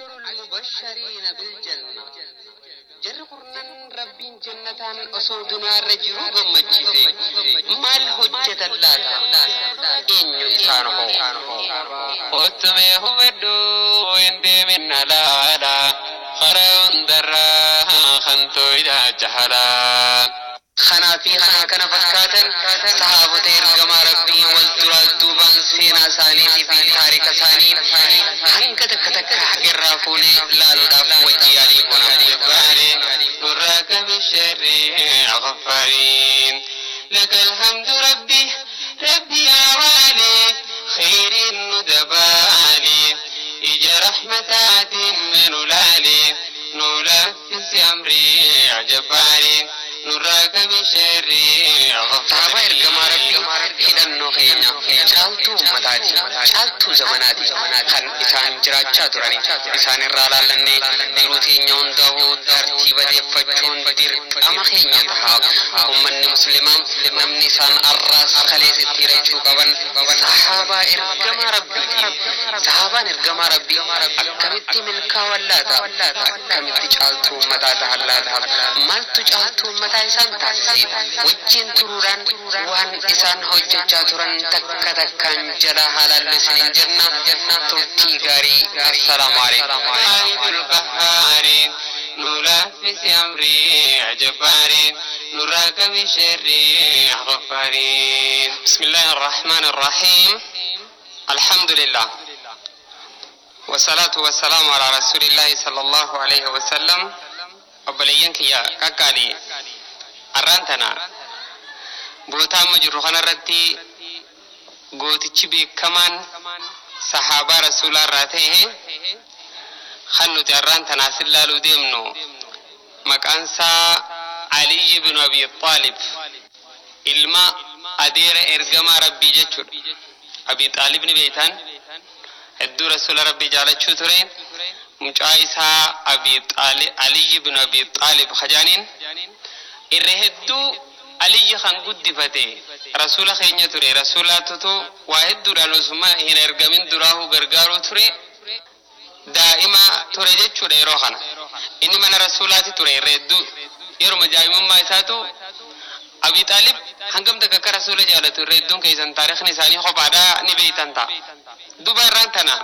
المبشرين بالجنة جرقرنا ربين جنة أصودنا الرجل ومجيزي ما الحجة اللاتا إن يسانه واتميه بدو ويندي من لالا خرون درا خنتو إذا جهلا خنافي خنا كان فكاتا صحابة إرقما ربي والدرال دوبان سينا ساني في تاريخ ساني هنك تكتك حق الرافولي لا نداف وجيالي ونبالي نراك بالشر غفارين لك الحمد ربي ربي يا والي خير الندبالي إجا رحمتات من لالي نولفس أمري عجبالي نراك بشري صحابة إرقما ربي إذا نوخينا شالتو متاتي شالتو زمناتي خان إسان جراجة تراني إسان الرالا لني نروتي نيون دهو ترتيب دي فجون دير أما خينيا تحاب أمني مسلمة نمني سان الراس خليس التيريشو قبن صحابة إرقما ربي صحابة إرقما ربي أكمت من كاولاتا أكمت شالتو متاتا هلاتا مالتو شالتو متاتا إسان تاسيد وجين تروران وان إسان هججا تران تكا تكان جلا حلال لسنين جنة تلتي غاري السلام عليكم عيد القهاري نولافس أمري عجباري نراك بشري غفاري بسم الله الرحمن الرحيم الحمد لله والصلاة والسلام على رسول الله صلى الله عليه وسلم أبلينك يا كاكالي أرانتنا بوتا مجرو خنا رتي غوتيچ بكمان صحابة رسول الله راته خنو أرانتنا سلالو ديمنو مكانسا علي بن أبي طالب إلما أدير إرجما ربي جتشر أبي طالب نبيتان الدو رسول ربي جالتشو ترين مجايسا أبي طالب علي بن أبي طالب خجانين الرهدو علي خان قد فتي رسول خينيا تري رسولاتو واحد درالو سما هنا ارغمين دراهو غرغارو تري دائما تري جچو ديرو خنا اني من رسولاتي تري ردو يرو مجايم ما يساتو ابي طالب هنگم تك رسول جالتو ردون كيسن تاريخ نساني خو بعدا ني بيتانتا دوبرانتنا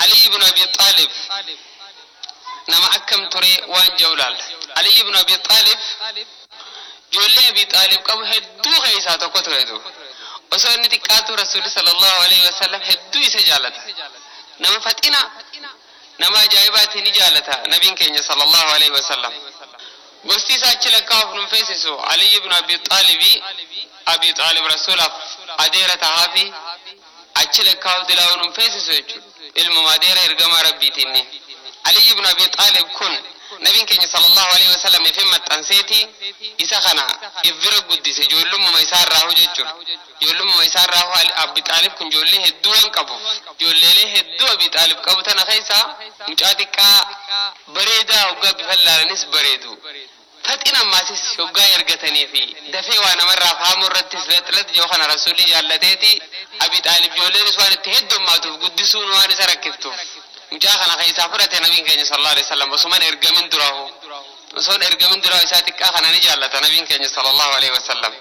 علي بن ابي طالب نما أكم تري وان جولال علي بن أبي طالب جولي أبي طالب قبل هدو غيسا تقوت غيدو وصول نتكاتو رسول صلى الله عليه وسلم هدو يسجالتا نما فتنا نما جايبات نجالتا نبين كيني صلى الله عليه وسلم قستي ساچل كاف نفسسو علي بن أبي طالب رسول أديرة هافي أچل كاف دلاو نفسسو علم مادير إرقما ربي تني علي بن أبي طالب كن نبي كني صلى الله عليه وسلم في متنسيتي إسخنا يفرق قديس جولم ما يسار راهو ججون جولم ما يسار راهو أبي طالب كن جولله الدوان كبو جولله الدو أبي طالب كبو تنخيسا مجادك بريدا وقا بفلال نس بريدو فتنا ماسس وقا يرقتني في دفي وانا مرة فهم الرتس لتلت جوخنا رسولي جالتيتي أبي طالب جولله نسوان التهدم ماتو قدسون وانا سركفتو مجاخنا خيسا فرت نبي كني صلى الله عليه وسلم وسمن إرجمن دراهو وسون إرجمن دراه ساتك أخنا نجالة نبي كني صلى الله عليه وسلم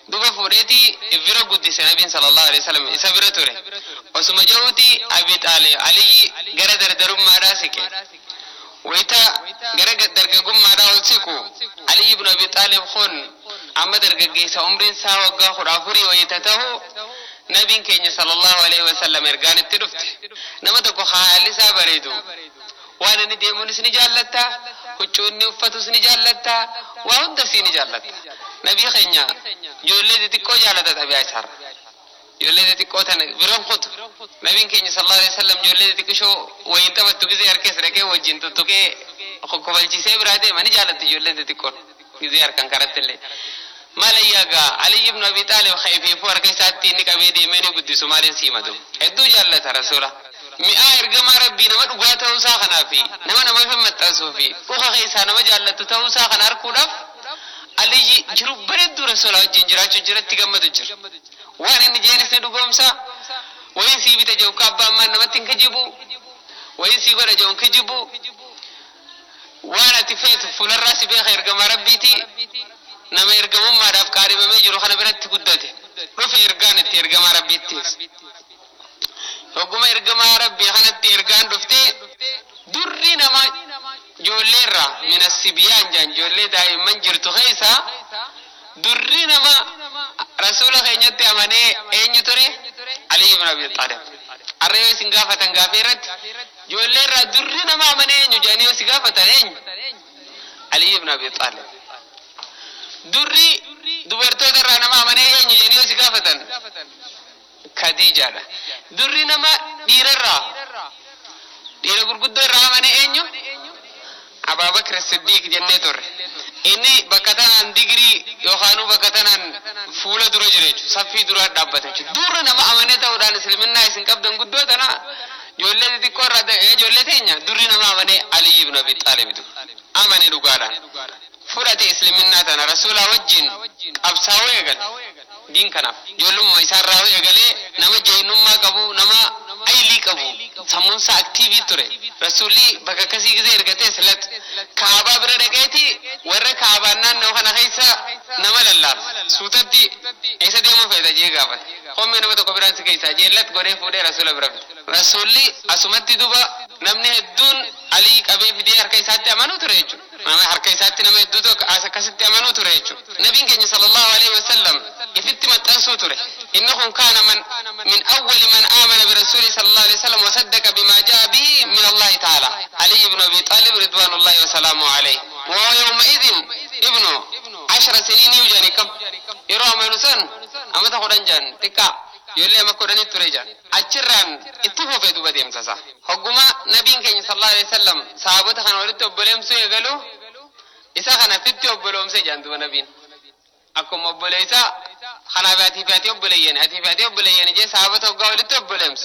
دوبا فوريتي إفرا قدس نبي صلى الله عليه وسلم إسابرتوره وسم جوتي أبي طالب علي غير درم ما راسك ويتا غير درجكم ما راوسكو علي بن أبي طالب خون أما درجة عمرين ساوغا خرافوري ويتته نبي كني صلى الله عليه وسلم إرجان الترفت نمتكو خالي سابريدو وانا نديمون سنجالتا كچوني وفتو سنجالتا وهند سنجالتا نبي خينيا جولي دي تكو جالتا تبي عشر جولي دي تكو تن برام خط نبي كني صلى الله عليه وسلم جولي دي تكشو وينتا متوكي أركيس ركي وجنتو توكي خكوبالجي سيبرادي ماني جالتا جولي دي تكو كذي أركان كارتلي مالياغا علي بن أبي طالب خيفي فور كيساتي نكابيدي مني قدي سماري سيمدو هدو جالتا رسولا مئة إرجما ربي نما دعاته وساخنا في نما فهمت أسوفي وخا خيسا نما جالتا توساخنا أركودف علي جرب برد رسولا جنجراتو جرت تجمد جر وانا نجينس ندوغمسا وين سيبي تجوكا بما نما تنكجبو ويسي ولا جون كجبو وانا تفيت فول الراس بخير كما ربيتي نما يرجمون ما داف قارب ما يجرو خنا برت قدته رفع يرجان تيرجم ربيتي وقوم يرجم ربي خنا تيرجان دفتي دري نما جوليرا من السبيان جان جولي دائما جرتو خيسا دري نما رسول خينيت اماني اين تري علي بن ابي طالب الرئيس سنغافه تنغافيرت جوليرا دري نما اماني نجاني سنغافه اين علي بن ابي طالب دري دبرتو درا نما اماني اين نجاني سنغافه خديجه دري نما ديررا ديرا غرغدو راماني اينو ابا بكر الصديق جنتور اني بكتان ديغري يوخانو بكتان فولا درو جريچ صفي درو دابته دور نما امنه ودان اسلمنا اسن قبدن غدو تنا جولله دي قرد جولله تينيا دري نما امنه علي بن ابي طالب امنه لغادا فرات اسلمنا تنا رسول وجين ابساو يغل دين كنا جولم ميسراو يغلي نما جينما قبو نما ايلي قبو سمونسا اكتيفي تري رسولي بكا كسي غزي ارغته سلت كعبه بردقيتي ور كعبانا نو خنا خيسا نمل الله سوتتي ايسا ديما فايدا جي غابت قوم من بده كبران سكيسا جيلت غوري فودي رسول برب رسولي اسمتي دوبا نمني هدون علي قبي فدي هركيسات امنو تريچو ما هركيسات نم هدوتو اسكست امنو تريچو نبي كني صلى الله عليه وسلم يفتي متاسو تري انه كان من اول من امن برسول صلى الله عليه وسلم وصدق بما جاء به من الله تعالى علي بن ابي طالب رضوان الله وسلامه عليه وهو يومئذ ابن 10 سنين يجانكم يروى منسن اما تخدن جان تكا يولي ما كودني تريجان اچران اتفو في دوبا ديمسا حكما نبي كني صلى الله عليه وسلم صحابه كان ولت بلمسو يغلو isa kana fitti obbolomse jantu nabin akkum obboleysa khana baati fati obboleyen ati fati obboleyen je sahabato gawli to obbolems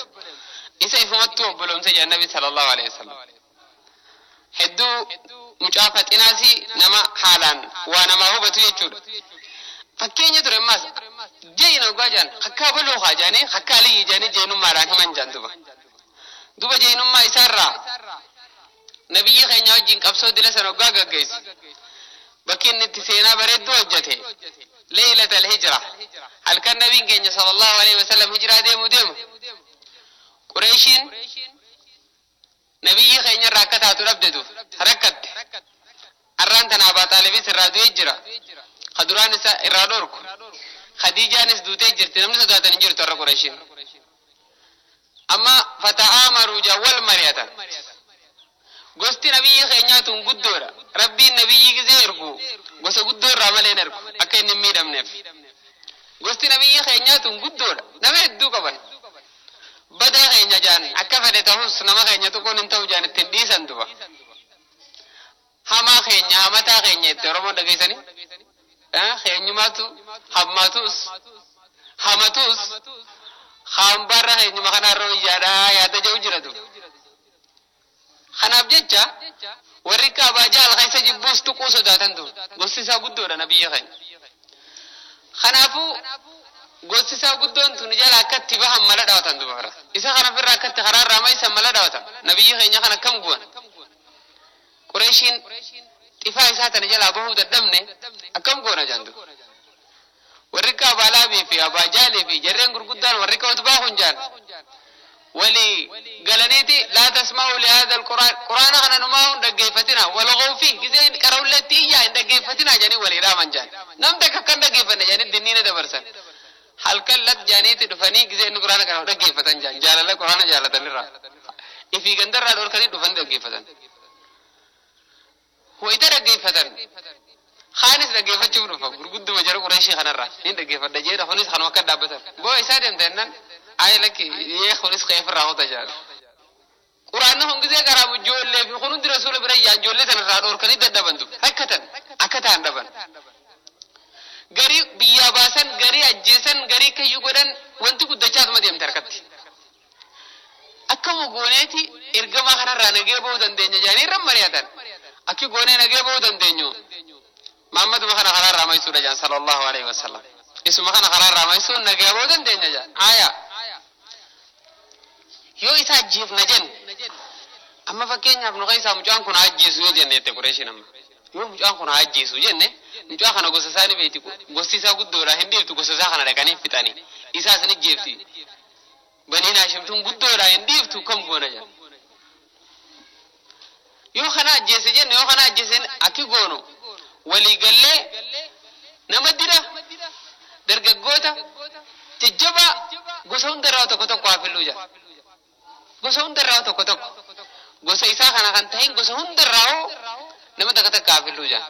isa ifumattu obbolomse jan nabi sallallahu alaihi wasallam heddu mucafat inasi nama halan wa nama hubatu yechud fakkenya ture mas jeyna gajan hakka bulu khajani hakka ali jani jenu mara himan jantuba duba jenu ma isarra nabi khanya jin qabso dila sano gaga geis بكين نتسينا بريد وجته ليلة الهجرة هل كان نبي كان صلى الله عليه وسلم هجرة ديم قريشين نبي خير راكتها ترددو ركت الرانتنا أبا طالبي سرادو هجرة خدران نساء إرادورك خديجة نسدوتي جرت نمسا دواتن نجر تر قريشين أما فتعامروا جوال مريتا gosti nabiyyi keenyaatun guddoodha rabbiin nabiyyi gizee ergu gosa guddoorraa malee ergu akka inni miidhamneef gosti nabiyyi keenyaatun guddoodha nama hedduu qaban badaa keenya jaan akka fedhe ta'us nama keenya tokkoon hin ta'u jaan ittiin dhiisan duba hamaa keenya hamataa keenya itti oromoon dhageessanii keenyumaatu hammaatus hamatus hambarra keenyuma kanarra iyyaadhaa yaada jedhu jiratu خناب جتة وريكا باجال خيسة جبوس تقوس داتندو غسيسا قدونا نبي خين خنافو غسيسا قدون تنجال أكت تبهم ملا داتندو بحرا إسا خناف الراكت خرار راميسا ملا داتا نبي خين يخنا كم قوان قريشين تفا إسا تنجال أبوه ددمني أكم قونا جاندو وريكا بالا بي في أباجالي في جرين قرقودان وريكا وتباهن جان ولي قالنيتي لا تسمعوا لهذا القرآن قرآن أنا نماون دقيفتنا ولغوا فيه جزين كرهوا التي هي دقيفتنا جاني ولي رامان جان نمتك كان دقيفتنا جاني الدنيا دبرسن هل كلت جاني تدفني جزين قرآن كانوا دقيفتنا جان جال الله قرآن جالة نرى إفي قندر رادور كني دفن دقيفتنا هو إذا دقيفتنا خانس دقيفت شوفنا فقرقود مجرد قريشي خنرا نين دقيفت دجيرة خنيس خنوك دابتر بو إسادم تنن آيلك يخلص خيف راهو تجار قرآن هم كذا كرابو جول في خنود رسول بريء جول تنراد اور كني دبندو أكتان دبن غري بيا باسن غري أجسن غري كيو قدن وانتو كدجات ما ديم تركت أكمل غونيتي إرجما خنرا نجيبه دندنيا جاني رم مريادن أكيد غوني نجيبه دندنيو محمد مخنا خرار راميسو رجان صلى الله عليه وسلم اسم مخنا خرار راميسو نجيبه دندنيا جان آية يو إسا جيف نجن amma fakkeenyaaf nu keessa mucaan kun ajjeesu yoo jennette Qureeshiin amma yoo mucaan kun ajjeesu jenne mucaa kana gosa isaanii beeti gosti isaa guddoodha hin dhiiftu gosa isaa kana dhaqanii fixanii isaas ni jeefti baniin Haashimtuun guddoodha hin dhiiftu kam goona jedha yoo kana ajjeese jenne yoo kana ajjeesen akki goono walii gallee nama dira dargaggoota jajjaba gosa hundarraa tokko tokko hafilluu jedha gosa hundarraa tokko tokko gosa isaa kana kan ta'in gosa hundarraa nama takka takka hafilluu jedha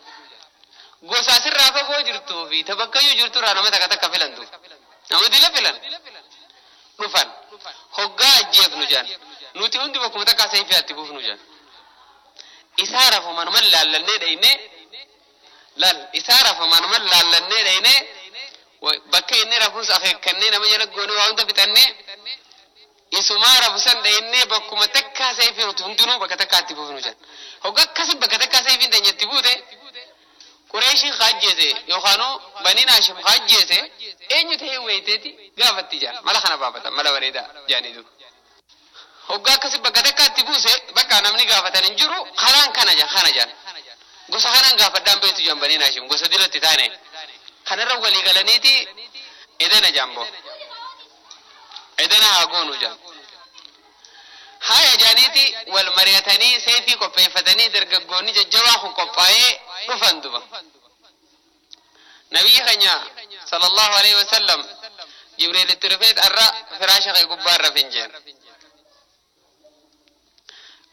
gosa asirraa fagoo jirtuu fi tabakkayyuu jirturraa nama takka takka filantu nama dila filan dhufan hoggaa ajjeefnu jedhan nuti hundi bakkuma takka seefiyaatti buufnu jedhan isaa rafu manuma laallannee dhayne lal isaa rafu manuma laallannee dhayne bakka inni rafuus akeekkannee nama jala goonee waa hunda fixannee isumaa rafusan dhayne bakkuma takka seefii nuti hundinuu bakka takkaatti buufnu jedhan hoggaa akkasi bakka takka seefiin danyetti buute Qureeshiin kaajjeese yookaanuu baniin Haashim kaajjeese eenyu ta'ee wayiteeti gaafatti jedhan mala kana baafatan mala bareedaa jedhaniitu hoggaa akkasi bakka takkaatti buuse bakka namni gaafatan hin jiru kanaan kana jedhan gosa kanaan gaafadhaan beektu jedhan baniin Haashim gosa dilatti taane kanarra walii galaniiti edana jambo edana haa goonu jedhan haya jaaniiti wal mari'atanii seefii qopheeffatanii dargaggoonni jajjabaa kun qophaa'ee dhufan duba nabiyyi keenya sallallahu alaihi wasallam Jibriil itti dhufeet arra firaasha kee gubbaarra finjeen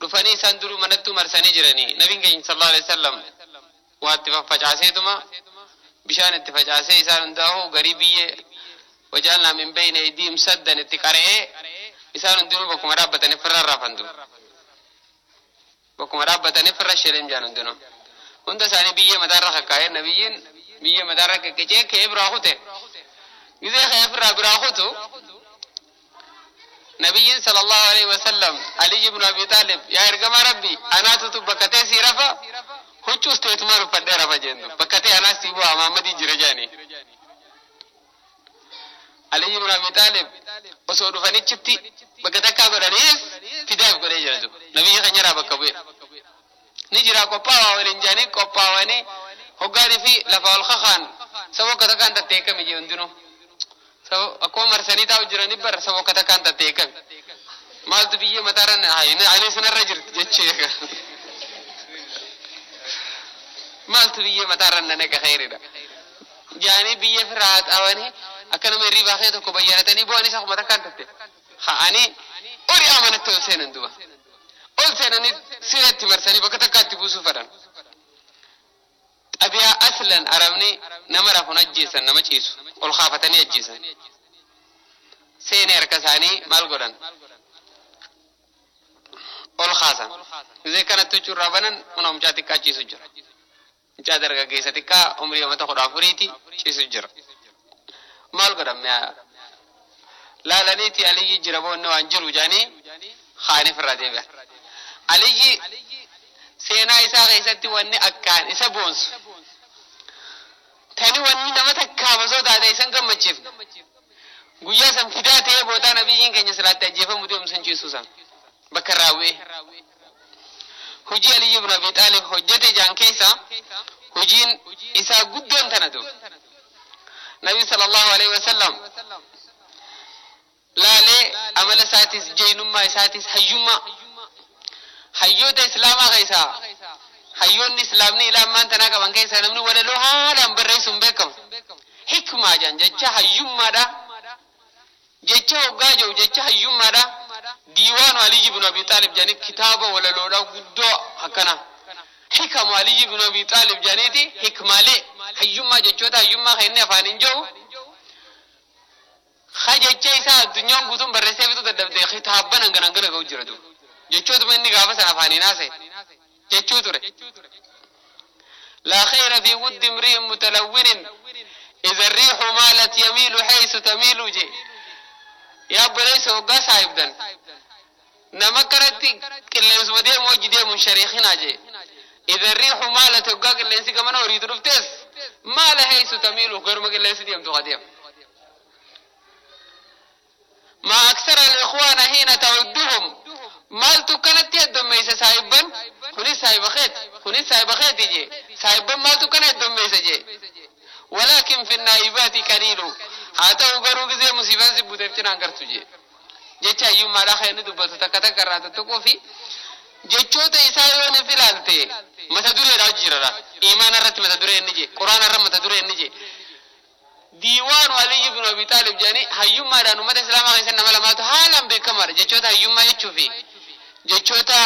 dhufanii isaan duruu manattuu marsanii jiranii nabiin keenya sallallahu alaihi wasallam waatti faffacaaseetuma bishaan itti facaasee isaan hundaa'u garii biyyee wajaalnaa min bayna aydiihim saddan itti qara'ee isaan hundinuu bakkuma dhaabbatanii firra raafantu bakkuma dhaabbatanii firra sheleem jaan hundinuu hunda isaanii biyyee mataarra kakkaa'ee nabiyyiin biyyee mataarra qaqqicee ka'ee biraa kute gizee ka'ee firraa biraa kutu nabiyyiin sallallahu alaihi wasallam Ali ibn Abi Talib yaa ergamaa rabbi anaatutu bakkatee sii rafa huccuus teetumaa ruffadhee rafa jeentu bakkatee anaas sii bu'aa Muhammadii jira jaanii Ali ibn Abi Talib osoo dhufanichitti bakka takkaa godhaniis fidaaf godhee jiratu nabiyyi keenyarraa bakka bu'e ni jira qophaa'aa waliin jaanii qophaa'anii hoggaanii fi lafa ol kakaan saba akka takkaan tatteekame jee hundinuu akkuma marsanii taa'u jiranii bara saba akka takkaan tatteekame maaltu biyyee mataarra ani sanarra jirti jechee maaltu biyyee mataarra naneqa khayridha jaanii biyyee firraa xaawanii akkana meerrii baakee tokko bayyanatanii bu'anii isa kuma takkaan tatte ha'anii ori amanatti ol seenan duba ol seenanii sireetti marsanii bakka takkaatti buusuu fedhan xabiyaa aslan arabni nama rafuun ajjeesan nama ciisu ol kaafatanii ajjeesan seenee harka isaanii maal godhan ol kaasan gisee kanatti curraa banan una mucaa xiqqaa ciisu jira mucaa dargaggeessa xiqqaa umrii amata 14 ciisu jira maal godhan laalaniiti Aliyyi jira boonne waan jiru jaanii haaniif irraa deebi'an Aliyyi seenaa isaa keessatti wanni akkaan isa boonsu tani wanni nama takkaaf osoo taate isan gammachiif guyyaa san fidaa ta'ee bootaa nabiyyiin keenya salaatti ajjeefamu deemsan ciisu san bakka raawwee hojii Aliyyi ibn Abi Talib hojjete jaan keessa hojiin isaa guddoon tanatu nabi sallallahu alaihi wasallam laalee amala isaatis jeenummaa isaatis hayyummaa hayyoota islaamaa keessaa hayyoonni islaamni ilaamaan tanaa qaban keessaa namni walaloo haalaan barreessuun beekamu hikmaa jaan jecha hayyummaadha jecha hoggaa jiru jecha hayyummaadha diiwaanu Aliyyi ibn Abi Talib jaanii kitaaba walaloodha guddoo akkana hikamu Aliyyi ibn Abi Talib jaaniiti hikmaalee hayyummaa jechoota hayyummaa kennee afaaniin jiru jecha isaa addunyaan guutuun barreessee bituu dadhabdee kitaabban hangana ga'u jiratu jechootuma inni gaafa sana afaaniin haase jechuu ture لا خير في ود امرئ متلون إذا الريح مالت يميل حيث تميل جي يا بليس وقا صاحبدن نمكرت كلنس ودي موجدي من شريخنا جي إذا الريح مالت وقا كلنس كمان أريد رفتس مال حيث تميل غير ما كلنس ديم تقديم ما أكثر الإخوان حين تعدهم مالتو كانت يدميس سايبا كوني سايب خيت يجي سايبا مالتو كانت يدميس جي ولكن في النائبات كليل هاتو غرو زي مصيبه سبوتين انغرتو جي جيتا يوم على خير ندبت تكتكرات تقوفي جيتشوتا إسرائيل نفلالتي متى دري راجيرا إيمان رت متى دري نجي قرآن رت متى دري نجي ديوان علي بن أبي طالب جاني هيوم ما رانو متى سلام عليه سنة ملا ماتو حالم بكمر جيتشوتا هيوم ما يشوفي جيتشوتا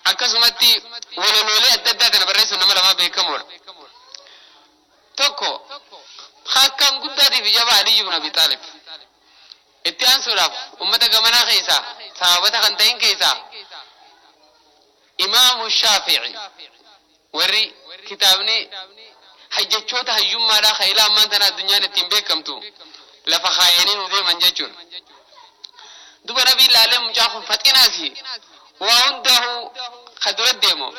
أكسمتي ولولي أددا تنبرس سنة ملا ما بكمر توكو حكم قدري في جبا علي بن أبي طالب اتيان سراف أمتا كمانا خيسا صحابتا خنتين كيسا إمام الشافعي وري كتابني حجتشوتا هيوم مالا خيلا أمانتنا الدنيا نتنبيكمتو لفخاينين وذي منججون دوبا نبي العالم جاخو فتناسي وعنده خدرت ديمو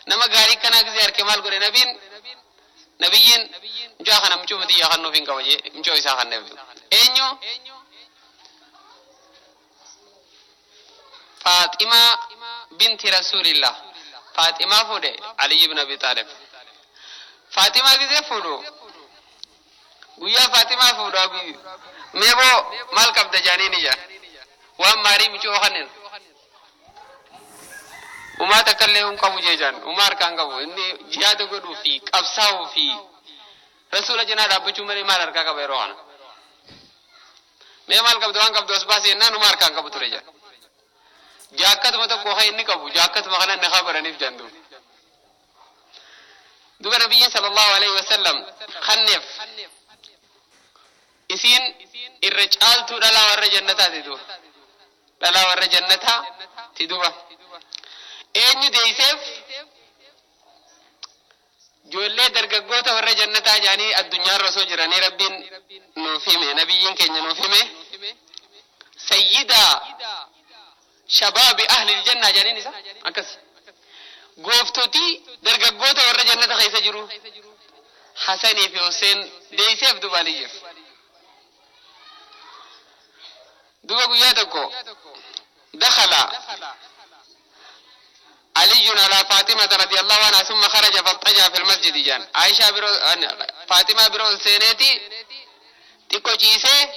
نما غاري كنا كزيار كمال قولي نبيين جاخنا مچو مدي يخنو فين كوجي مچو إسا خنو إنيو فاطمة بنت رسول الله فاطمة فودي علي بن أبي طالب فاطمة كذا فودو ويا فاطمة فودو أبي ميبو مال كبد جاني نجا وام ماري مچو خنن وما تكلم كم جيجان عمر كان كم إني جهاد كدو في كبساو في رسول جنا رب چومري مال أركا كبيروان مي مال كبد وان كبد أسباسي إننا عمر كان كبد تريجا جاكت متى كوها إني كبو جاكت مخنا نخابر نيف جندو دوبا نبي صلى الله عليه وسلم خنف إسين الرجال تو لا ور جنتا تدو لا ور جنتا تدوبا إني ديسف جولة درجة ور جنتا جاني الدنيا رسول جراني ربين نوفيمه نبيين كني نوفيمه سيدا شباب أهل الجنة جانين إسا أكس قوفتوتي درجة قوتا ورى جنة خيسا جرو حسني في حسين ديسيف دوباليجف دوبا قيادكو دخل علي على فاطمة رضي الله عنها ثم خرج فاضطجع في المسجد جان عائشة فاطمة برو سينيتي تيكو جيسي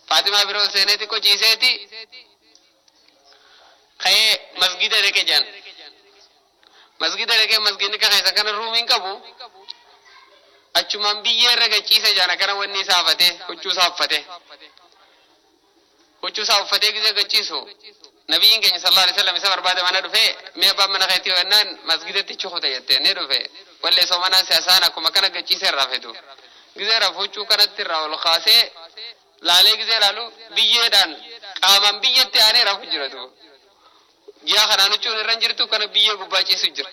فاطمة برو سينيتي كو جيسيتي خي مسجد ركه جان مسجد ركه مسجد کا خیسا کنا رومین کبو اچومان بیه رکه چیسه جانا کنا ونی صافته کچو صافته کیسه کچیسو نبی کے صلی اللہ علیہ وسلم سے برباد منا دفے میں باب منا خیتی ونن مسجد تی چخو تیتے نے دفے ولے سو منا سے اسانا کو مکنا کچیسه رافدو کیسه رافو چو کنا تراول خاصه لاله کیسه لالو بیه دان قامن بیه تے انے رافو جرتو جا خنانو چون رنجرتو کنا بیه گباچی سجر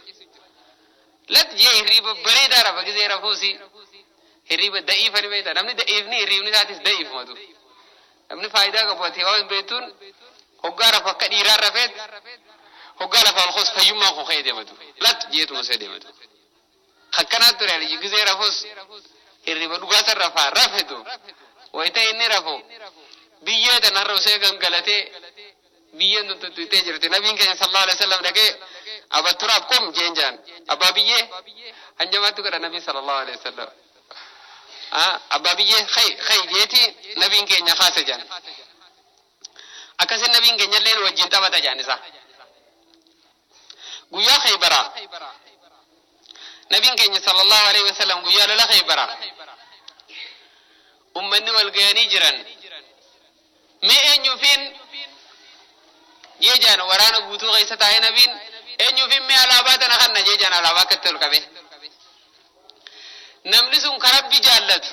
لت جے ہریب بڑے دارا بگزے رفوسی هريب ضعيف أنا بيتا نمني ضعيفني هريبني ذاتيس ضعيف مادو نمني فايدة كبوتي هاو بيتون هقارا فكر إيرار رفيد هقارا فالخوص فيوم ما خو خيدي مادو لا تجيتو مسيدي مادو خكنا ترى لي جزء رفوس هريب دوغاسر رفا رفيدو ويتا إني رفو بيجي تنهر وسيكم غلطي بيجي نتو تيجرتي نبي صلى الله عليه وسلم لكي أبا تراب كم جنجان أبا بيجي أنجماتو كرا نبي صلى الله عليه وسلم أبا بيجي خي جيتي نبي كي خاصة جان أكاس النبي كي نلين وجنتا بتا جانسا قويا خيبرا نبي كي صلى الله عليه وسلم قويا للا خيبرا أمني والقياني جران مي أنيو فين جيجان ورانا قوتو غيسة تاين نبين أنيو فين مي علاباتنا خنا جيجان علابات كتل كبه نملسون خربي جالت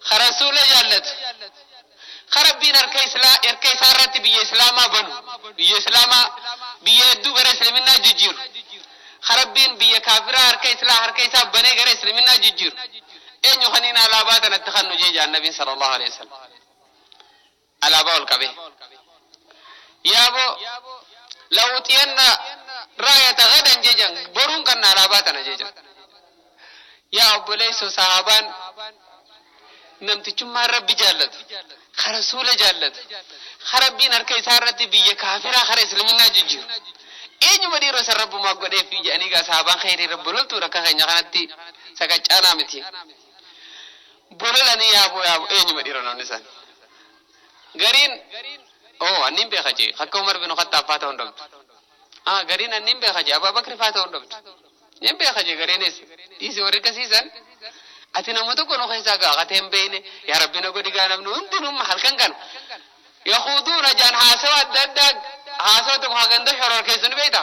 خرسول جالت خربين اركي سارت بي اسلاما بنو بي اسلاما بي يدو غير اسلامنا ججير خربين بي كافر اركي اسلا اركي ساب بني غير اسلامنا ججير انيو خنين علاباتنا تخنو جيجان النبي صلى الله عليه وسلم علابا الكبه يابو لو تينا راية غدا جيجان برون كنا علاباتنا جيجان يا أبو ليس صحابان namtichummaan rabbi jaallatu rasuula jaallatu rabbiin harka isaa irratti biyya kaafiraa kara islaaminaa jijjiiru eenyuma dhiiroo san rabbumaa godhee fi jedhanii gaa sahabaan khayrii rabbi loltuu rakka keenya kanatti saqaccaanaa miti bololanii yaaboo eenyuma dhiiroo namni san gariin annin beeka jee akka Umar bin Khattaab faa ta'uu hin dhabdu gariin annin beeka jee Abaa Bakri faa ta'uu hin dhabdu nin beeka jee gariinis dhiisii warri akkasiisan ati nama tokko nu keessaa gaaqatee hin beeyne yaa rabbi na godhi gaa namni hundinumma halkan kana yahuduuna jaan haasawa adda addaa haasawa tokko haa ganda shorar keessa ni beeyta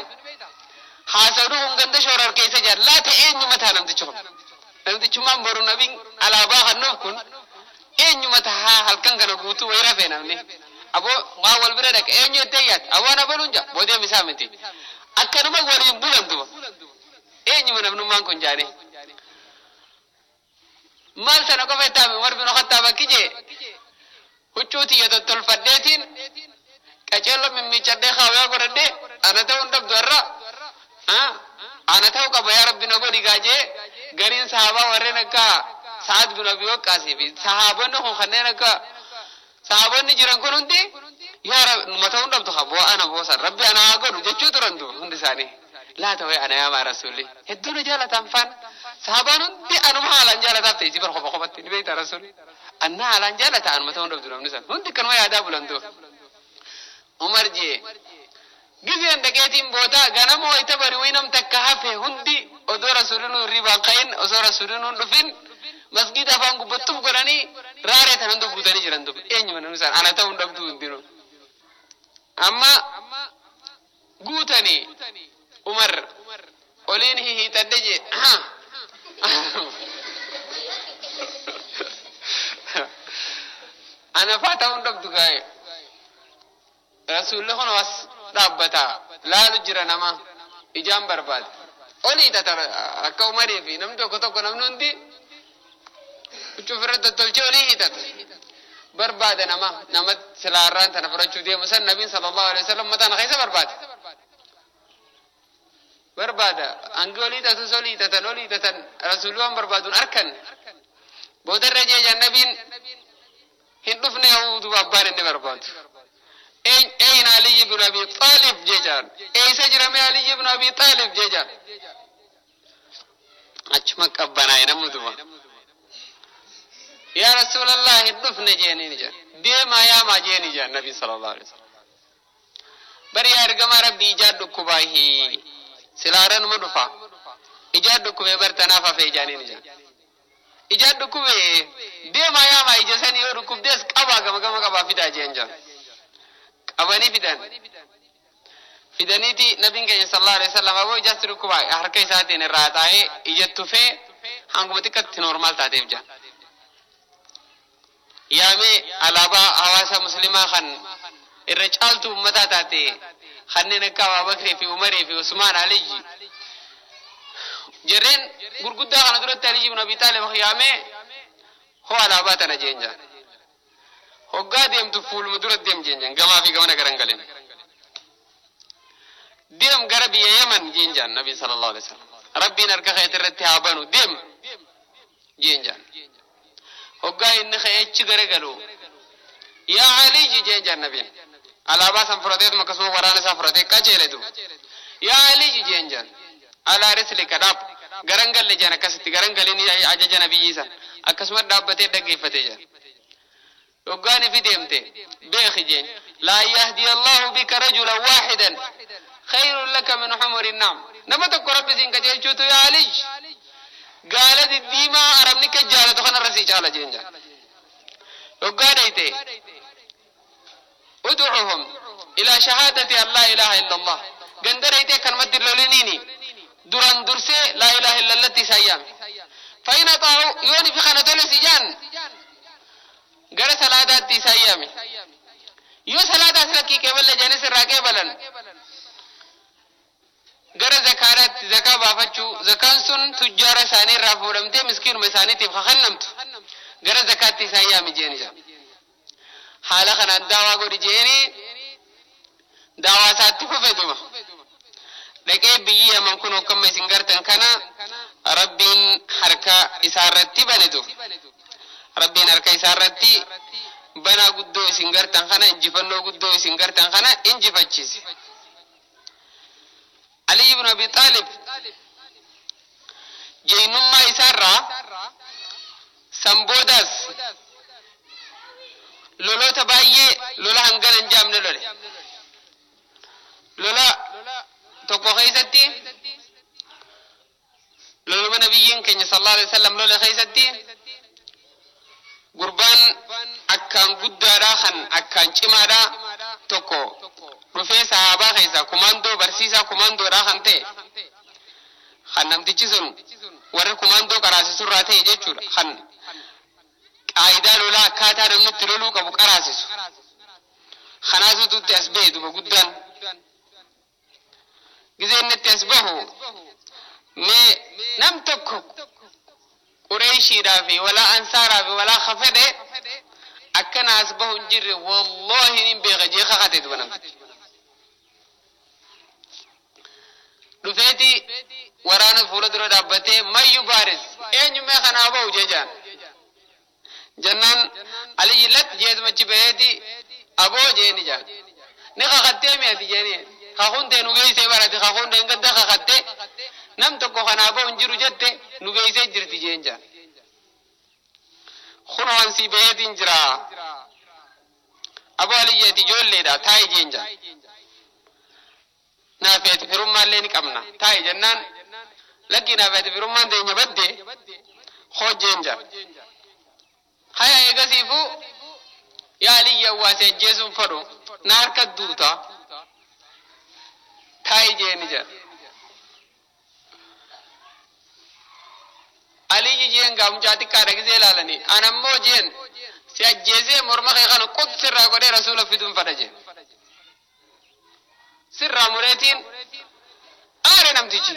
haasawdu kun ganda shorar keessa jaan laata eenyuma taa namtichi kun namtichummaan boru nabiin alaabaa kannoof kun eenyuma taa halkan kana guutuu wayi rafee namni aboo waa wal bira dhaqe eenyu ettee yaad aboo na baluun jaa boodee misaa miti akkanuma waliin bulantuba eenyuma namnummaan kun jaanii maal sana qofa ittaame Umar bin Khattaab akkijee huccuuti yoo tottolfadheetiin qaceello mimmiiccadhee kaawyaa godhadhee ana ta'uu hin dhabdu irra ana ta'uu qaba yaa rabbi na godhi gaajee gariin sahabaa warreen akka Sa'ad bin Abi Waqqaasii fi sahaabonni kun kanneen akka sahaabonni jiran kun hundi yaa rabbi numa ta'uu hin dhabdu qaboo ana boosan rabbi ana haa godhu jechuu turantu hundi isaanii laa ta'uu ana yaa maa rasuulli hedduu na jaalataan faana sahabaan hundi anuma haalaan jaalataaf ta'e jibar qofa qofatti ni beekta rasuulli anna haalaan jaalata anuma ta'uu hin dhabdu namni san hundi kanuma yaadaa bulantu Umar jee gizeen dhaqeetiin booda ganama wayita bari waynam takka hafe hundi odoo rasuulli nu hirribaan ka'in osoo rasuulli nu dhufin masgiida afaan gubbattuuf godhanii raaree tan hunda guutanii jiran dubbi eenyuma namni san ana ta'uu hin dhabdu hundinuu amma guutanii Umar oliin hihiixadhe jee ana faa ta'uu hin dhabdu gaa'e rasuulli kun was dhaabbata laalu jira nama ijaan barbaade olii tata akka Umarii fi namni tokko namni hundi huccuu ofirra tottolchee olii hiixata barbaade nama silaarraan tana fudhachuu deemu san nabiin sallallahu alaihi wasallam mataan keessa barbaada angi olii tatan rasuulli waan barbaaduun arkan boodarra jeejan nabiin hin dhufne yahudu abbaan inni barbaadu أين علي بن أبي طالب جيجان أي سجر من علي بن أبي طالب جيجان أجمك أبنا ينمدوا يا رسول الله الدفن جيني جان ديما يا ما جيني جان النبي صلى الله عليه وسلم بري أرجم ربي إيجاد كوبايه سلارن مدفع إيجاد كوبايه برتنافع في جاني جان إيجاد كوبايه ديما يا ما إيجاسني يركوب ديس كابا كما في داجين جان أباني فدانيتي نبي صلى الله عليه وسلم أبو جاسر كوبا حركة ساتين الراتاي إجت في هنقومتك تنورمال تعرف جا يامي علابا هواسا مسلمة خن الرجال تو متى تاتي خنين كوا بكري في عمر في عثمان علي جرين غرقودا خن درت علي بن أبي طالب يامي هو علابا تناجينجا hoggaa deemtu fuuluma dura deem jeenjan gamaa fi gamana garangaleen deem gara biyya Yaman jeenjan nabi sallallahu alaihi wasallam rabbiin harka keetii irratti haa banu deem jeenjan hoggaa inni keechi garagalu yaa Ali jeenjan nabiin alaabaa san fudhateetu akkasuma waraana isaa fudhatee qajeeletu yaa Ali jeenjan alaa risli kadhaab garangalle jaan akkasitti garangaleen ajaja nabiyyi san akkasuma dhaabbatee dhaggeeffatee jaan وقاني في ديمته بيخجين لا يهدي الله بك رجلا واحدا خير لك من حمر النعم نمتك ربي زين كجيل شوتو يا علي قالت الديما أرمني كجالة خنا الرسيج على جينجا وقانيته ادعوهم إلى شهادة أن لا إله إلا الله قندريته كان مدر لولينيني دران درسي لا إله إلا التي سيام فإن طاعوا يوني في خانة السجان gara salaataatti isa ayyame yoo salaataas lakkii qeeballa janis irraa qeebalan gara zakaaraatti zakaa baafachuu zakaan sun tujjaara isaanii irraa fuudhamtee miskiinuma isaaniitiif kakannamtu gara zakaatti isa ayyame jeeni jaa haala kanaan daawaa godhi jeeni daawaa isaatti fufetuma dhaqee biyyi Yaman kun hokkamma isin gartan kana rabbiin harka isaarratti banetu rabbiin harka isaarratti banaa guddoo isin gartan kana injifannoo guddoo isin gartan kana injifachiise. Ali ibn Abi Talib jeenummaa isaarraa samboodas lolota baay'ee lola hangana hin jaamne lole. lola tokko keessatti loluma nabiyyiin keenya sallallahu alaihi wasallam lola keessatti gurbaan akkaan guddaadha kan akkaan cimaadha tokko dhufee sahaabaa keessa kumaandoo barsiisaa kumaandoodha kan ta'e kan namtichi sun warra kumaandoo qaraasisurraa ta'e jechuudha kan qaayidaa lolaa akkaataa namni itti loluu qabu qaraasisu kanaasututti as ba'e duba guddaan gizeen itti as bahu mee nam tokko Qurayshiidhaa fi walaa Ansaaraa fi walaa Khafade akkana as bahu hin jirre wallahi hin beeka jee kakate duba namtichi dhufeeti waraana fuula dura dhaabbatee mayyu baaris eenyumee kanaa bahu jejaan jannaan Aliyyi lat jeetumachi baheeti aboo jeeni jaan ni kakattee mi'ati jeeni kakundee nu geessee barate kakundee gadda kakatte nam tokko kanaa bahu hin jiru jette nu geessee jirti jeen jaan kuno hansi baheetiin jira aboo Aliyyeeti ijoolleedha taa'i jeen jaan naafeeti firummaallee ni qabna taa'i jennaan lakki naafeeti firummaan teenya badde hojjeen jaan haya eegasiifu yaa Aliyyi awwaase ajjeesuun fadhu na harka duuta taa'i jeeni jaan Aliyyi jeen gaa mucaa xiqqaadha gisee ilaalanii anammoo jeen si ajjeesee morma kee kana qub sirraa godhee rasuula fiduun fadha jeen sirraa mureetiin aare namtichi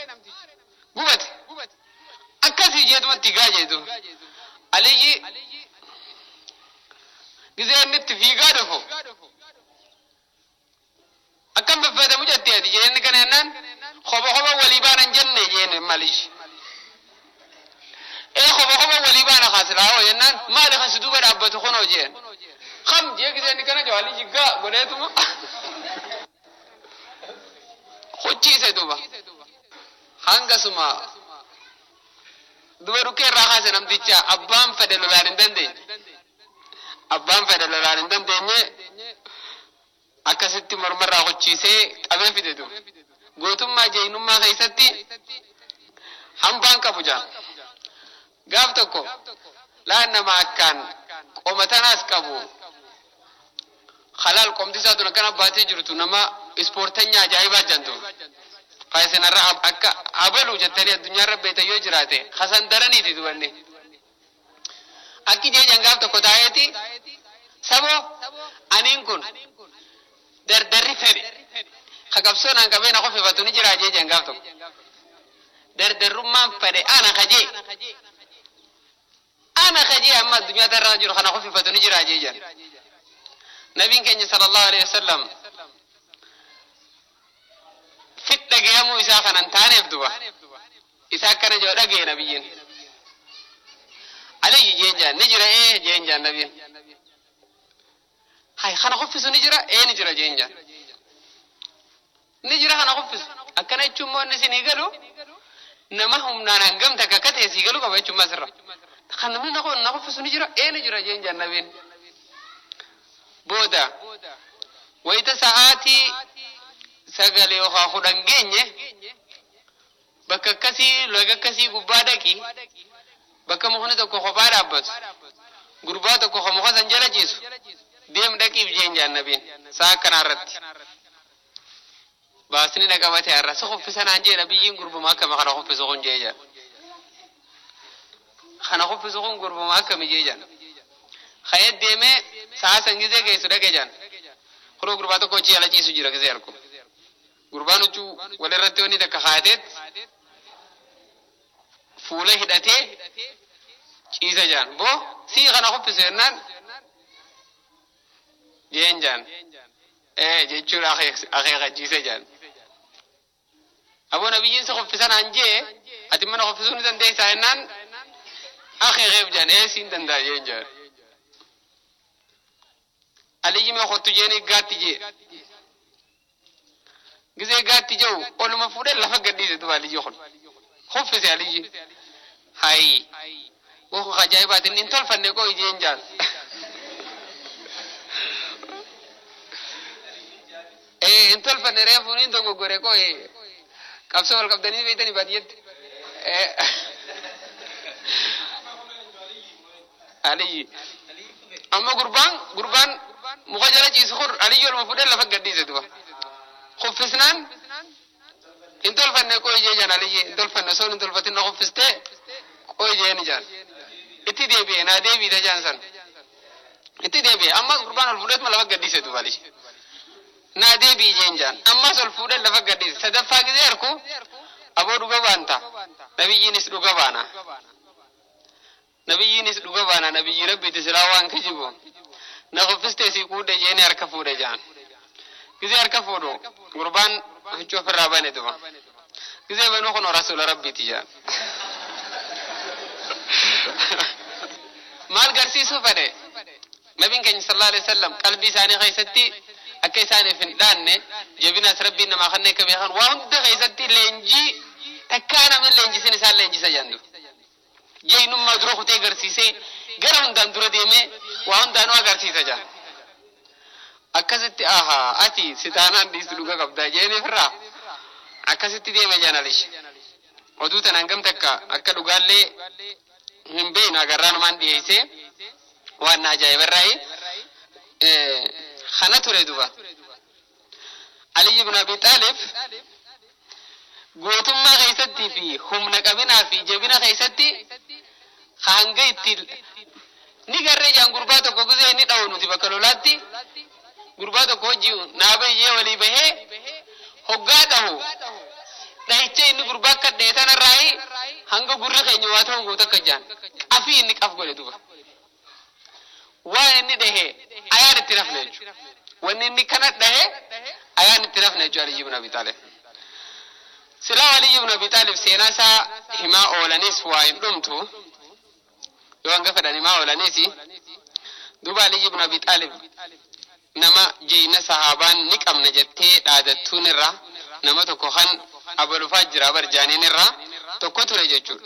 gubate akkasii jeetumatti gaa jeetu Aliyyi gisee inni itti fiigaa dhufu akkam fayyadamu jettee ati jeenni kana jennaan koba walii baanan jenne jeen malishi koba walii baana khasraa jennaan maali khasi duuba dhaabbatu kunoo jeen kham jee gisee inni kana jawaali jiggaa godheetuma hucciise duuba hangasuma duba dhukkee irraa kaase namticha abbaan fedhe lolaan hin dandeenye abbaan fedhe lolaan hin dandeenye akkasitti mormarraa hucciisee qabee fide duuba gootummaa jeenummaa keessatti hambaan qabu jaan gaaf tokko laan nama akkaan qomatanaas qabu halal qomtisaa tun akkana baatee jirtu nama ispoortanya ajaa'ibaa jantu faayisinarra akka abaluu jettanii addunyaarra beektan yoo jiraate hasan daraniiti dubanne akki jeejan gaaf tokko taa'eeti saboo aniin kun dardarri fedhe kakabsoon an qabeen ako fefatu ni jira jeejan gaaf tokko dardarrummaan fedhe ana kajee amma addunyaa tarraa jiru kana ako fefatu ni jira jeejan nabiin keenya sallallahu alaihi wasallam fidda geemuu isaa kanan taaneef duba isaa akkana joo dhagee nabiyyiin Aliyyi jeenjaan ni jira jeenjaan nabiin hay kana kuffisu ni jira ni jira jeenjaan ni jira kana kuffisu akkana jechuun moo inni isinii galu nama humnaan hangam takka akka ta'e sii galu qaba jechuun masirra kan namni na kuffisu ni jira jeenjaan nabiin booda wayita sa'aatii sagalee okaa kudhan geenye bakka akkasii loga akkasii gubbaa dhaqi bakka mukni tokko kophaa dhaabbatu gurbaa tokko ko muka san jala ciisu deem dhaqiif jeenjaan nabiin saa akkanaa irratti baasni na qabate har'a si kuffisanaan jee nabiyyiin gurbuma akkama kana kuffisu kun jeejaan kana kuffisu kun gurbuma akkami jeejaan kayet deemee saa san gizee geessu dhaqe jaan kuroo gurbaa tokko hojii ala ciisu jira gisee argu gurbaan huccuu walirratti wanni takka kaateet fuula hidhatee ciisa jaan boo sii kana kuffisu jennaan jeen jaan jechuudha akeekachiise jaan aboo nabiyyiin si kuffisanaan jee ati mana kuffisuu ni dandeessaa jennaan أخي غيب جان إيه سين دا ينجر علي ما خدت جاني قاتي جي جزء قاتي جو أول ما فوري لفق قديسة دوالي جوخل خوف في علي هاي وهو خجايبات إن انتول فنكو يجي ينجاز إيه انتول فنريه فونين تو غوريكو إيه كابسو والكابتني بيتني بديت إيه علي أما قربان مخجلة جيسخور علي يوم مفروض لفق قديسة دوا خفسنان انتول فنكو يجي جان علي انتول فنسون انتول فتن خفسته كوي جاني جان اتي دي بي نا دي بي ده جانسن اتي دي بي أما قربان الفروض ما لفق قديسة دوا علي نا دي بي جان أما سالفروض لفق قديسة سدفا كذا أركو أبو دوغا بانتا نبي ينس دوغا بانا نبي ينس دوغا بانا نبي ربي تسلاوان كجيبو نخفستي سيكود جيني أركفو ده جان كذا أركفو دو قربان هنشوف الرابان دوا كذا بنوخن رسول ربي تجان مال قرسيسو فده نبي كان صلى الله عليه وسلم قلبي ساني خيستي أكي ساني في الدان جبنا ربي نما خنّي كبيخان وهم ده خيستي لنجي تكانا من لنجي سنسال لنجي سجندو جاي نما دروخ تي قرسيسي قرهم دان درو ديمي وهم دانوا قرسيسا جان أكستي آها أتي ستانان دي سلوكا قبدا جيني فرا أكستي ديما جانا ليش ودوتا نانقم تكا أكا دوغال لي هم بين أقران مان دي هيسي وانا جاي براي خانة تريدوها علي بن أبي طالب قوتم ما خيستي في هم نقبنا في جبنا خيستي خانقيت نقرر جان قرباتو كوكوزي ندعونو تبكالولاتي قرباتو كوجيو نابي يولي بهي هقاته دايتشي إني قرباك ديتان الرأي هنگا قرر خينيواتهم قوتك جان أفي إنك أفقل دوبا وإني دهي آيان اتناف نيجو وإني كانت دهي آيان اتناف نيجو علي بن أبي طالب سلا علي بن أبي طالب سيناسا هما أولانيس وائن دمتو يوان قفدان هما أولانيسي دوبا علي بن أبي طالب نما جينا صحابان نكام نجتي دادتون الرا نما تكوخان أبو الفجر برجانين الرا تكوتو رججو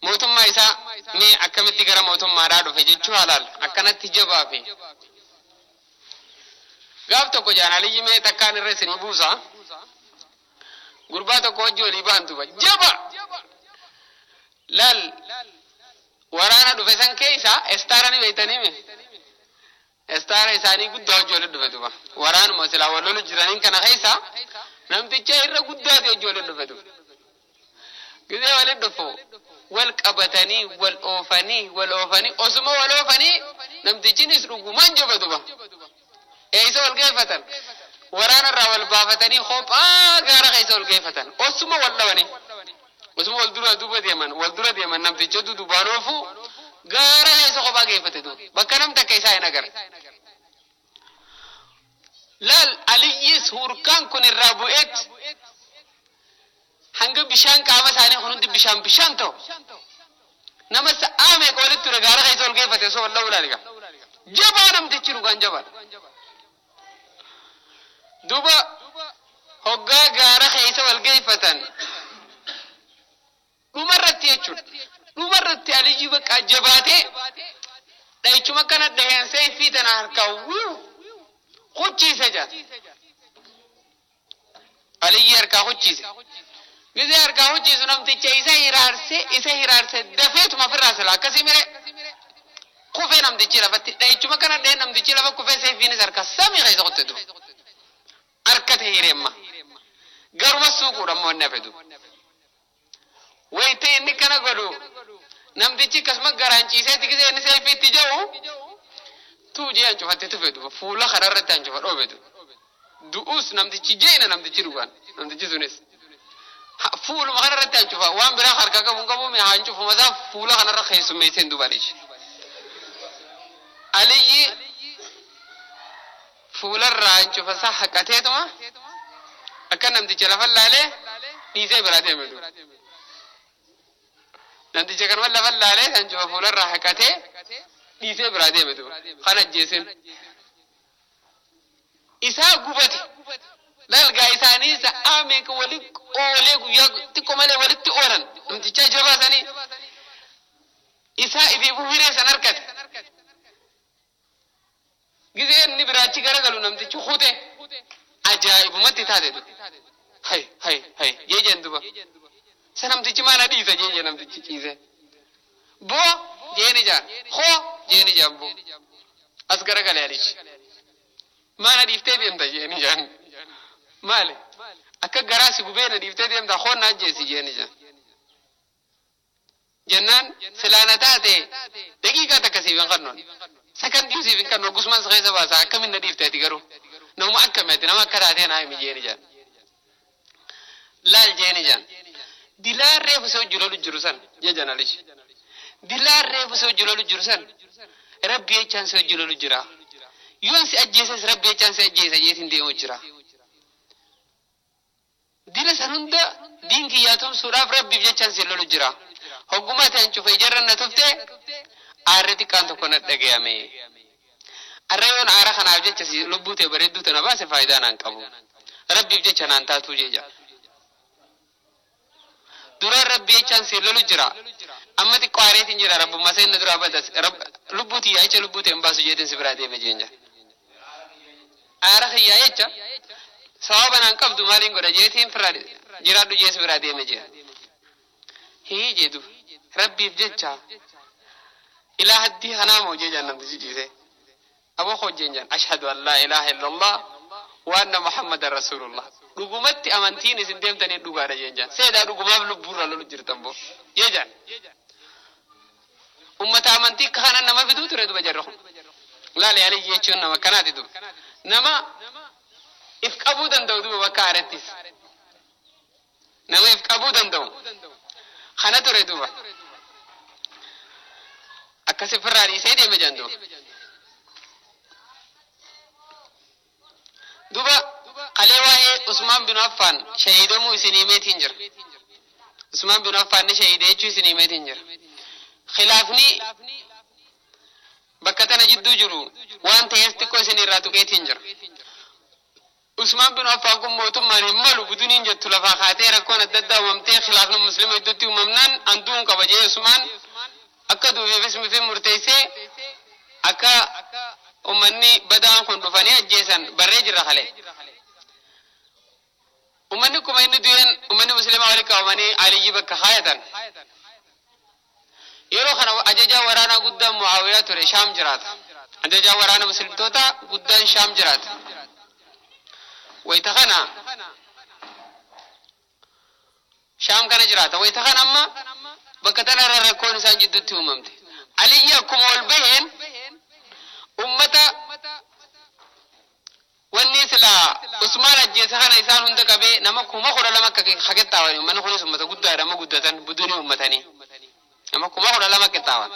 موتم ما إسا مي أكمل تجارة موتم ما رادو في جيتشو حلال أكنت تجبا في قابتو كو جانا لي مي تكان الرسني بوسا غرباتو كو جولي بانتو جبا لال ورانا دو فسان كيسا استاراني بيتاني مي استارا إساني قدو جولي دو فتوبا ورانا مسلا ولولو جرانين كان خيسا نمتي چايرا قدو جولي دو فتوبا كذا ولد دفو والقبتني والأوفني أسمع والأوفني نمتجيني سرقو من جبدوبا إيسا والقيفتن ورانا الرا بافتني خوب غارا إيسا والقيفتن أسمع واللوني أسمع والدرا دوبا ديمن نمتجدو دوبانوفو غارا إيسا خوبا قيفتدو بكنم تكيسا ينقر لال عليس هوركان كن الرابوئت hanga bishaan qaama isaanii hundi bishaan ta'u nama sa'aame qoolitti gaara keessa ol geeffate soo wallahu laaliga jabaa namtichi dhugaan jabaa duba hoggaa gaara keessa wal geeffatan dhumarratti jechuudha dhumarratti aliyyi bakka jabaatee dhayichuma kana dhaheensee fi tana harkaa hucciise jaa aliyyi harkaa hucciise Gize argaa hojii sunamticha isa hiraarse dafeetuma firraa sila akkasii mire kufee namtichi lafatti dhayichuma kana dhahee namtichi lafa kufee seefiinis harka samii keessa qotte dur harkate hireemma garuma suuquudha immoo inni hafetu wayitee inni kana godhu namtichi akkasuma garaanchiiseeti gisee inni seefiitti jiru tuujee hancufatte tufetu fuula kanarratti hancufa dhoobetu du'uus namtichi jeena namtichi dhugaan namtichi sunis فول ما خنا رتان شوفا وان برا خارجا كم كم مي هان شوفوا ماذا فول خنا رخيص ميتين دوباريش علي فول الران شوفا صح كاتيه توما أكن نمدي جرافة لالي نيزه برادة مدو namticha kan walla fallaalee san cufa fuularraa haqatee dhiisee biraa deeme duuba kan ajjeesin isaa gubate dalgaa isaanii sa'aa meeqa walitti oolee guyyaa xiqqoo malee walitti oolan namticha jabaasanii isaa ifi buufiree san harkate gizee inni biraachi garagalu namtichi kute ajaa'ibumatti taate hay jeejeen duba sa namtichi maana dhiisa jeeje namtichi ciise boo jeeni jaan hoo jeeni jaan boo as garagale alichi maana dhiiftee deemta jeeni jaan maali akka garaasi gubeena dhiiftee deemta hoon na ajjeesi jeeni jaan jennaan silaana taate daqiiqaa takka siifin qannoon sakandii siifin qannoo gusman sakeessa baasa akkamin na dhiifteeti garuu nama akkameti nama akka taatee naa himi jeeni jaan laal jeeni jaan dilaan reefu se hojii lolu jiru san jejan alichi dilaan reefu se hojii lolu jiru san rabbi jechaan se hojii lolu jira yoon si ajjeeses rabbi jechaan se ajjeesa jeetiin deemu jira dila san hunda diin kiyyaa tumsuudhaaf rabbiif jechaan se lolu jira hogguma ta'an cufa ijarran na tufte aarri xiqqaan tokko na dhagayame arra yoon aara kanaaf jecha si lubbuu ta'e bareedduu tana baase faayidaa naan qabu rabbiif jecha naan taatuu jeja dura rabbi jechaan se lolu jira amma xiqqoo aareetiin jira rabbummaa seenna dura badas lubbuu tiyyaa jecha lubbuu ta'e hin baasu jeetiin si biraa deeme jeenja aara kiyyaa jecha sawaba naan qabdu maaliin godha jeetiin firaa jiraadhu jee si biraa deeme jeen hii jeedu rabbiif jecha ilaa haddii kanaa moo jeejaan namtichi ciise aboo hojjeen jaan ashhadu an laa ilaaha illallah wa anna muhammadan rasulullah dhugumatti amantiin isin deemtanii dhugaadha jeenjaan seedaa dhugumaaf lubbuurra lolu jirtan boo jeejaan ummata amantii kana nama fiduu ture duba jarra kun laale alii jechuun nama kanaati duba nama if qabuu danda'u duba bakka aarettis nama if qabuu danda'u kana ture duba akkasi firraa dhiisee deeme jandoo duba qalee waa'ee Usmaan bin Affaan shahiidamuu isin himeetiin jira Usmaan bin Affaan ni shahiide jechuu isin himeetiin jira khilaafni bakka tana jidduu jiru waan ta'eef xiqqoo isin irraa tuqeetiin jira Usmaan bin Affaan kun mootummaan hin malu buduniin jettu lafaa kaatee rakkoon adda addaa uumamtee khilaafni muslima iddootti uumamnaan anduun qaba jee Usmaan akka duubeefis mifi murteessee akka ummanni badaan kun dhufanii ajjeesan barree jirra kale ummanni kuma inni du'een ummanni muslimaa walitti qabamanii aliyyi bakka haayatan yeroo kana ajajaa waraanaa guddaan Muawiyaa ture Shaam jiraata ajajaa waraana muslimtoota guddaan Shaam jiraata wayita kana Shaam kana jiraata wayita kana amma bakka tana rakkoon isaan jidduutti uumamte aliyyi akkuma ol baheen ummata wanni sila Usmaan ajjeesa kana isaan hunda qabee nama kuma kudha lama akka hagettaawani ummanni kunis ummata guddaadha amma guddatan budunii ummatanii nama kuma kudha lama qixxaawan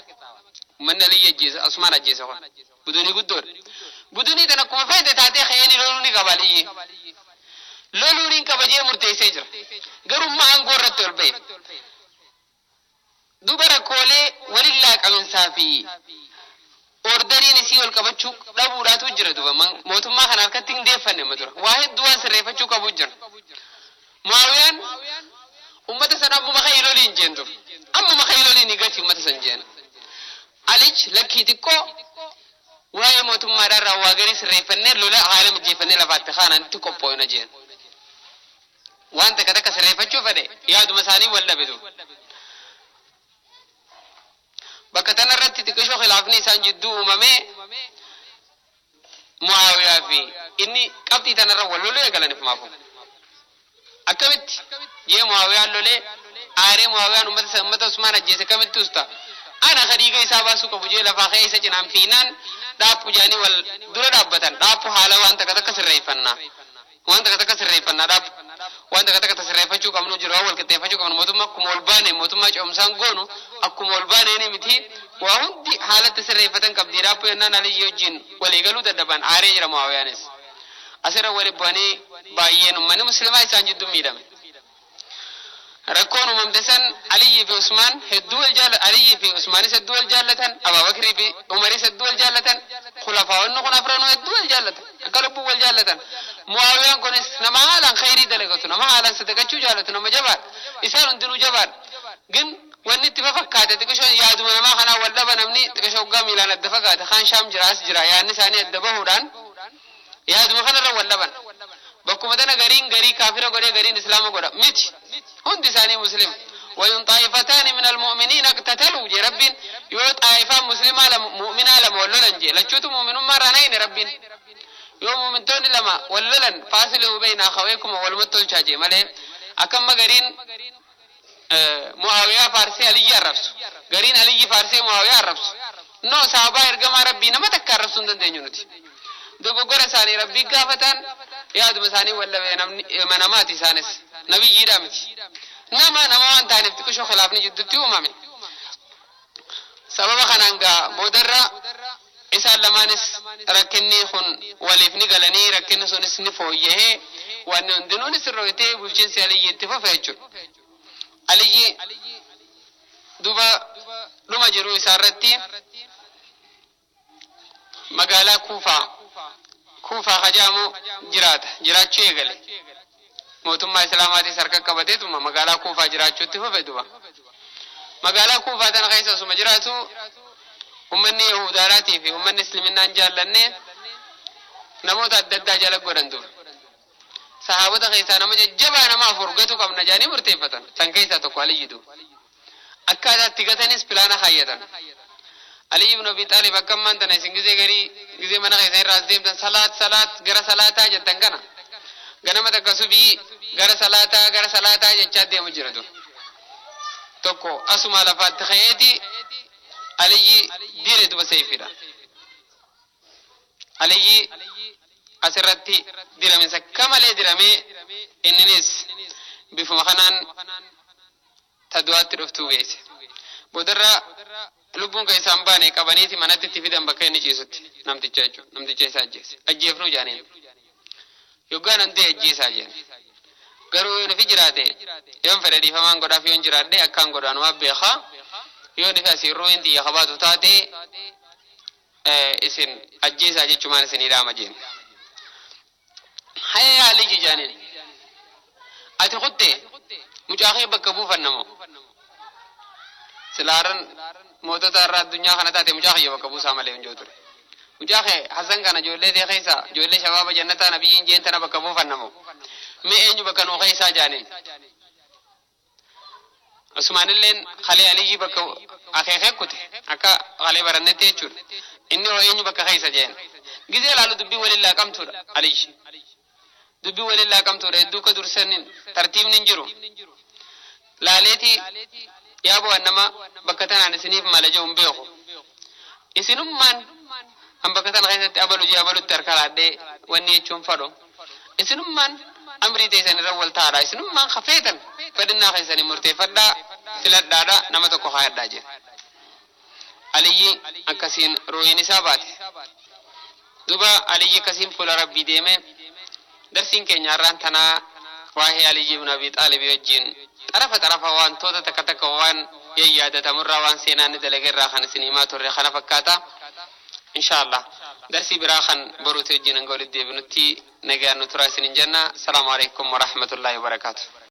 ummanni aliyyi ajjeesa Usmaan ajjeesa kun budunii guddoodha budunii tana akkuma fayyade taatee ka'eeni loluu ni qaba aliyyi loluu ni qaba jee murteessee jira garummaa aangoo irratti ol bahe duba rakkoolee walillaa qabinsaa fi orderiin isii ol qabachuu dhabuudhaatu jira duba mootummaa kana harkatti hin deeffanne madura waa hedduu waan sirreeffachuu qabu jira Muawiyaan ummata sana ammuma kayloliin jeentu ammuma kayloliin igati ummata san jeen alich lakkii xiqqoo waa'ee mootummaadhaarraa waa garii sirreeffannee lola haala mijjeeffannee lafaatti kaananitti qophooyna jeen waan takka takka sirreeffachuu fedhe yaaduma isaanii wal dhabe duba bakka tanarratti xiqqishoo khilaafni isaan jidduu uumamee Muawiyaa fi inni qabxii tanarra wal loluu eegalaniif maafu akkamitti jee Muawiyaan lolee aaree Muawiyaan ummata Usmaan ajjeese kamitti usta ana khadiiga isaa baasuu qabu jee lafaa ka'ee isa cinaan fiinaan dhaappu jaanii wal dura dhaabbatan dhaappu haala waan takka takka sirreeffannaa dhaappu waan takka takka sirreeffachuu qabnu jiru wal qixxeeffachuu qabnu mootummaa akkuma ol baane mootummaa coomsaan goonu akkuma ol baane ni miti waa hundi haalatti sirreeffatan qabdii dhaappu yennaan aliyyi wajjin waliigaluu dadhaban aaree jira Muawiyaanis asirra wali bu'anii baay'een ummanni muslimaa isaan jidduu miidhame ركون ممتسن علي في عثمان الدول جال علي في عثمان الدول جالة أبا بكر في عمر الدول جالة خلفاء النقون أفرانو الدول جالة قلبوا الجالة معاوية كونس نما على خيري دلقتنا ما على صدقة جالة نما جبار إسان دنو جبار جن واني تفكّات تكشون يادو ما خنا ولا بنمني تكشوا قام إلى الدفقات خان شام جراس جرا يعني ثاني الدبه ودان يادو ما خنا ولا بن بكم مدنا غري كافر غري إسلام غدا ميت هندي ثاني مسلم وين طائفتان من المؤمنين اقتتلوا رب يو طائفة مسلمة على مؤمنة على مولولن جي لچوتو مؤمنون ما رانين رب يوم مؤمن تون لما ولولن فاصلوا بين أخويكم والمتون شاجي ماله أكم غرين معاوية فارسي علي عرفس غرين علي فارسي معاوية عرفس نو صحابة إرجما ربي نما تكرر سندن دينيونتي دوغو غرا ساني ربي غافتان ياد مساني ولا مناماتي سانس نبي يرامتي نما أنت نفتك شو خلافني جدتي ومامي سبب خنانغا بودرة إسال لمانس ركني خن ولفني قالني ركني سونس نفويه وأن دنون سرويته بوجين علي يتفا فيجو علي دوبا لما جرو إسارتي مقالا كوفا خجامو جرات شيغل موتما إسلاماتي سركا كبتي ثم مقالا كوفا جرات شوتي فدوبا مقالا كوفا تنخيص ثم جراتو أمني يهوداراتي في أمني سلمنا جالني نموت الددا جالك ورندو صحابة خيسا نما جبا نما فرقتو كم نجاني مرتفتا تنكيسا تقوالي يدو أكادا تيغتنس بلانا خايتا علي بن أبي طالب أكم من تنسي سنجزي غري غزي من خيسا راس ديمتا صلاة غرا صلاة جتن كنا غنما تكسو بي غرا صلاة جتشاد ديم جردو توكو أسما لفات خيتي علي ديرت وسيفرا علي أسرتي درامي سكمل درامي إننيس بفم خنان تدوات رفتو بيس بودرة لبون كيسان باني كبانيتي مناتي تفيدن بكيني جيسوت نمتي جيسا جيس أجيفنو جانين يوغان انتي أجيسا جين غرو يوني في جراته يوم فردي فمان قدا في يون جراته أكان قدانو أبيخا يوني في أسيرو انتي يخباتو تاتي إسن أجيسا جي چمان إسن إرام جين هاي علي جانين أتي خطي مجاخي بكبو فنمو سلارن موتو تارا الدنيا خانتاتي مجاخي بكبو سامالي انجوتر مجاخي حسن كان جولي دي خيسا جولي شباب جنتا نبيين جينتنا بكبو فنمو مي اينو بكنو خيسا جانين عثمان اللين خلي علي بكو أخي كوتي أكا خلي برنتي چور إني هو اينو بك خيسا جين جزي لالو دبي ولله كم تور عليش دبي ولله كم تور دوكا درسنين ترتيب ننجرو لاليتي يابو أنما بكتان عن سنيف مالجوم بيخو إسنم من أم بكتان غيثت أبلو جي أبلو التركالات دي واني يتشون فرو إسنم من أمري تيساني رول تارا إسنم من خفيتا فدنا خيساني مرتفدا سلات دادا نمتكو خير داجي علي أكسين رويني ساباتي دوبا علي كسين فول ربي ديمي درسين كينياران تنا واهي علي بن أبي طالب يوجين طرف وان توتا تكتك وان ييادة تمر وان سينان دلقر راخن سنيمات الرخانة فكاتا إن شاء الله درسي براخن بروتو جين نقول الدي بنتي نجان نتراسين جنة. السلام عليكم ورحمة الله وبركاته.